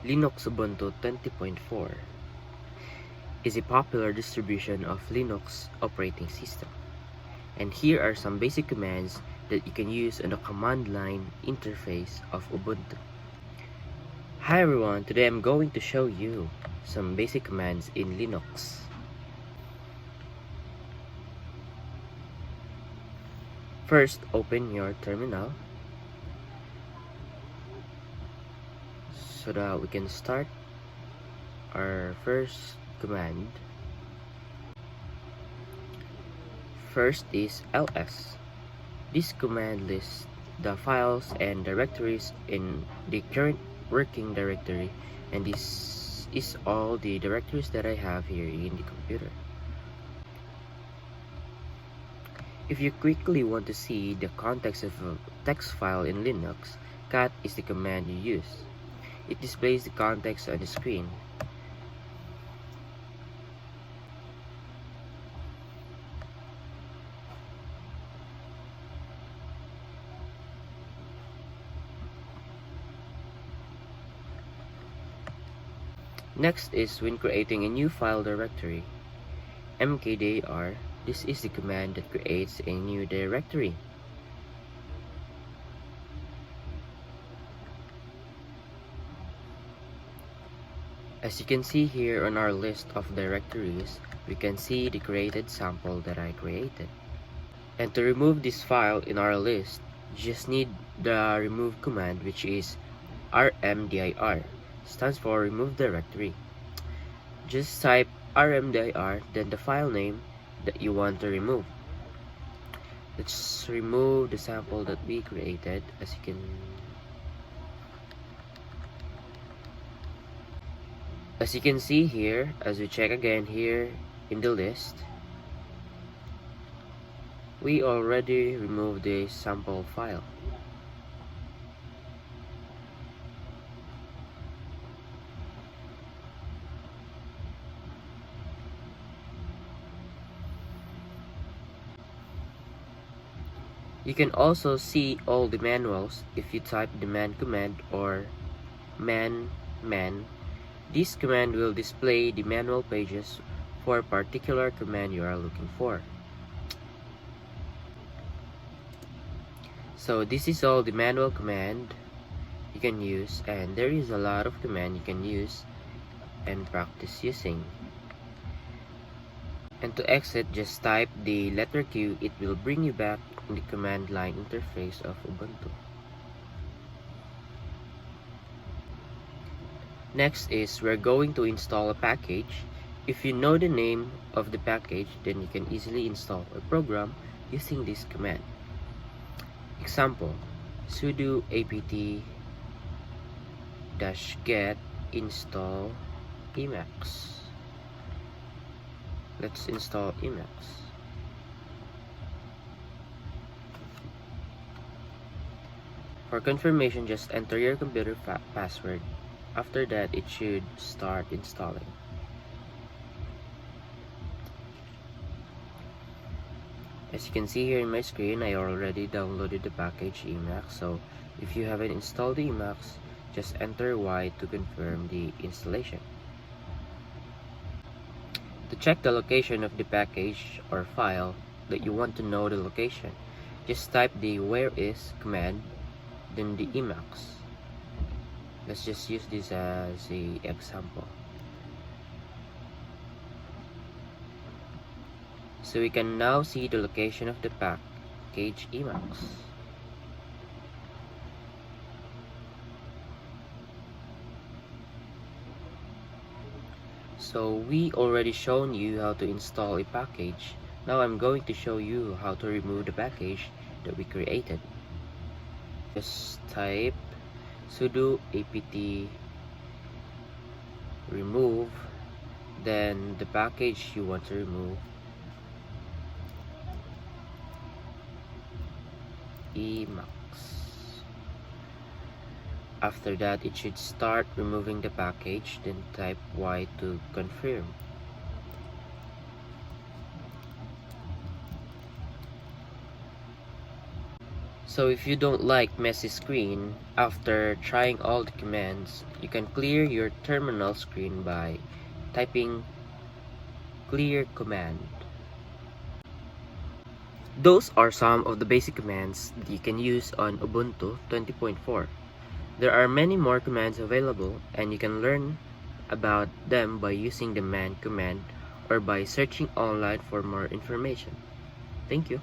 Linux Ubuntu 20.4 is a popular distribution of Linux operating system. And here are some basic commands that you can use on the command line interface of Ubuntu. Hi everyone, today I'm going to show you some basic commands in Linux. First, open your terminal so that we can start our first command. First is ls. This command lists the files and directories in the current working directory, and this is all the directories that I have here in the computer. If you quickly want to see the context of a text file in Linux, cat is the command you use. It displays the context on the screen. Next is when creating a new file directory. mkdir, this is the command that creates a new directory. As you can see here on our list of directories, we can see the created sample that I created. And to remove this file in our list, you just need the remove command, which is rmdir, stands for remove directory. Just type rmdir, then the file name that you want to remove. Let's remove the sample that we created. As you can see here, as we check again here in the list, we already removed the sample file. You can also see all the manuals if you type the man command or man. This command will display the manual pages for a particular command you are looking for. So this is all the manual command you can use, and there is a lot of command you can use and practice using. And to exit, just type the letter Q. It will bring you back in the command line interface of Ubuntu. Next is we're going to install a package. If you know the name of the package, then you can easily install a program using this command. Example, sudo apt-get install Emacs. Let's install Emacs. For confirmation, just enter your computer password. After that, it should start installing. As you can see here in my screen, I already downloaded the package Emacs. So if you haven't installed the Emacs, just enter Y to confirm the installation. To check the location of the package or file that you want to know the location, just type the where is command, then the Emacs. Let's just use this as an example. So we can now see the location of the package Emacs. So we already shown you how to install a package. Now I'm going to show you how to remove the package that we created. Just type sudo apt remove, then the package you want to remove, Emacs. After that, it should start removing the package, then type Y to confirm. So if you don't like messy screen, after trying all the commands, you can clear your terminal screen by typing clear command. Those are some of the basic commands that you can use on Ubuntu 20.4. There are many more commands available, and you can learn about them by using the man command or by searching online for more information. Thank you.